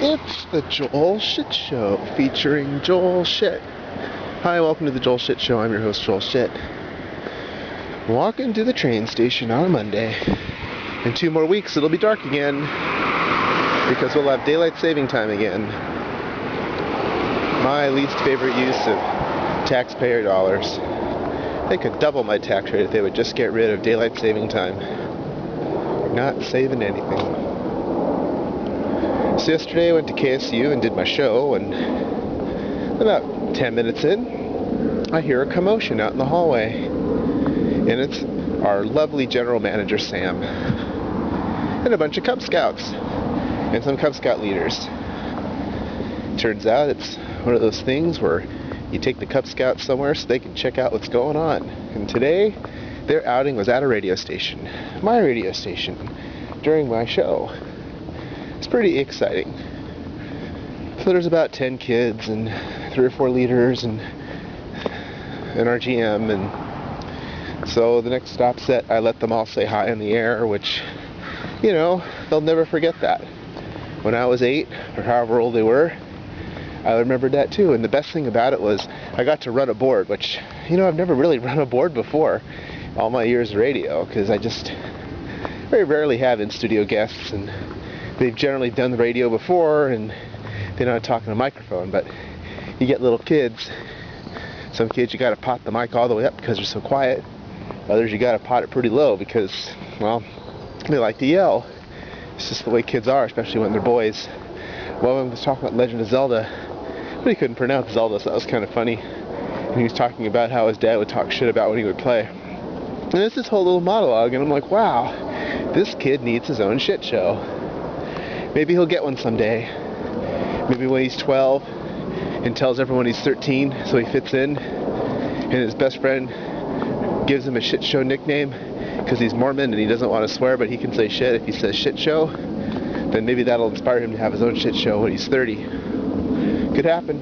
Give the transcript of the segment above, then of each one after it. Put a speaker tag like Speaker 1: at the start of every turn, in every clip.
Speaker 1: It's the Joel Shit Show, featuring Joel Shit. Hi, welcome to the Joel Shit Show. I'm your host, Joel Shit. Walking to the train station on a Monday. In 2 more weeks, it'll be dark again, because we'll have daylight saving time again. My least favorite use of taxpayer dollars. They could double my tax rate if they would just get rid of daylight saving time. Not saving anything. So yesterday I went to KSU and did my show, and about 10 minutes in, I hear a commotion out in the hallway. And it's our lovely general manager, Sam, and a bunch of Cub Scouts, and some Cub Scout leaders. Turns out it's one of those things where you take the Cub Scouts somewhere so they can check out what's going on. And today, their outing was at a radio station, my radio station, during my show. It's pretty exciting. So there's about 10 kids and 3 or 4 leaders and our GM, and so the next stop set, I let them all say hi in the air, which, you know, they'll never forget that. When I was 8, or however old they were, I remembered that too. And the best thing about it was I got to run a board, which, you know, I've never really run a board before all my years of radio, because I just very rarely have in-studio guests, and they've generally done the radio before, and they're not talking to a microphone. But you get little kids. Some kids you got to pot the mic all the way up because they're so quiet. Others you got to pot it pretty low because, well, they like to yell. It's just the way kids are, especially when they're boys. One of them was talking about Legend of Zelda, but he couldn't pronounce Zelda, so that was kind of funny. And he was talking about how his dad would talk shit about when he would play. And it's this whole little monologue, and I'm like, wow, this kid needs his own shit show. Maybe he'll get one someday. Maybe when he's 12 and tells everyone he's 13 so he fits in, and his best friend gives him a shit show nickname because he's Mormon and he doesn't want to swear, but he can say shit if he says shit show. Then maybe that'll inspire him to have his own shit show when he's 30. Could happen.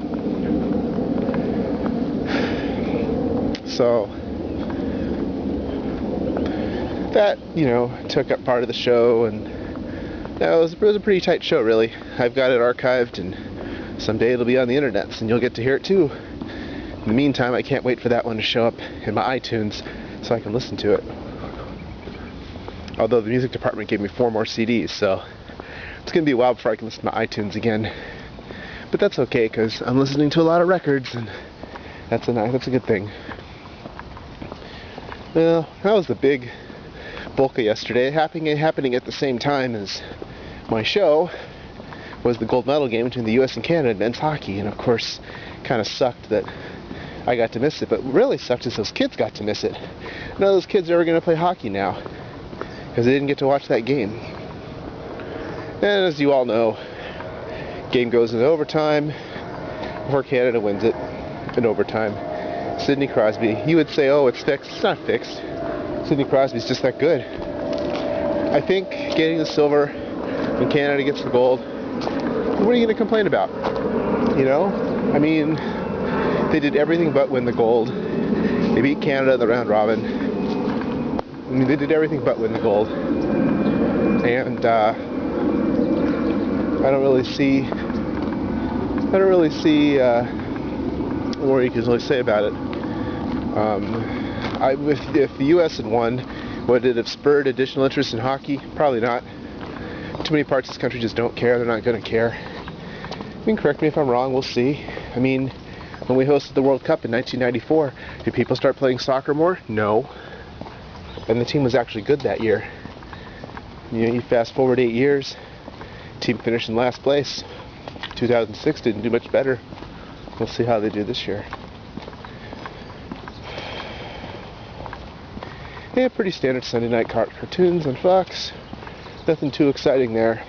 Speaker 1: So that, you know, took up part of the show, and it was a pretty tight show, really. I've got it archived, and someday it'll be on the internet, and you'll get to hear it too. In the meantime, I can't wait for that one to show up in my iTunes so I can listen to it. Although the music department gave me 4 more CDs, so it's going to be a while before I can listen to my iTunes again. But that's okay, because I'm listening to a lot of records, and that's a good thing. Well, that was the big bulk of yesterday. Happening at the same time as my show was the gold medal game between the U.S. and Canada in men's hockey, and of course, kind of sucked that I got to miss it. But what really sucked is those kids got to miss it. None of those kids are ever going to play hockey now because they didn't get to watch that game. And as you all know, game goes into overtime before Canada wins it in overtime. Sidney Crosby, you would say, oh, it's fixed. It's not fixed. Sidney Crosby's just that good. I think getting the silver when Canada gets the gold, what are you going to complain about? You know? I mean, they did everything but win the gold. They beat Canada in the round robin. I mean, they did everything but win the gold. And I don't really see more you can really say about it. If the U.S. had won, would it have spurred additional interest in hockey? Probably not. Too many parts of this country just don't care. They're not going to care. You can correct me if I'm wrong. We'll see. I mean, when we hosted the World Cup in 1994, did people start playing soccer more? No. And the team was actually good that year. You know, you fast forward 8 years, team finished in last place. 2006 didn't do much better. We'll see how they do this year. Yeah, pretty standard Sunday night cartoons on Fox. Nothing too exciting there.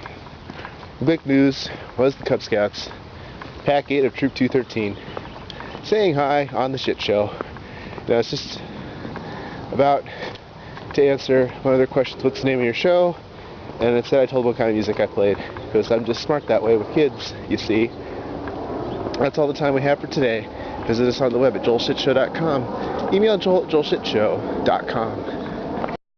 Speaker 1: The big news was the Cub Scouts, Pack 8 of Troop 213, saying hi on the shit show. Now it's just about to answer one of their questions, what's the name of your show? And instead I told them what kind of music I played, because I'm just smart that way with kids, you see. That's all the time we have for today. Visit us on the web at joelshitshow.com. Email joel@joelshitshow.com.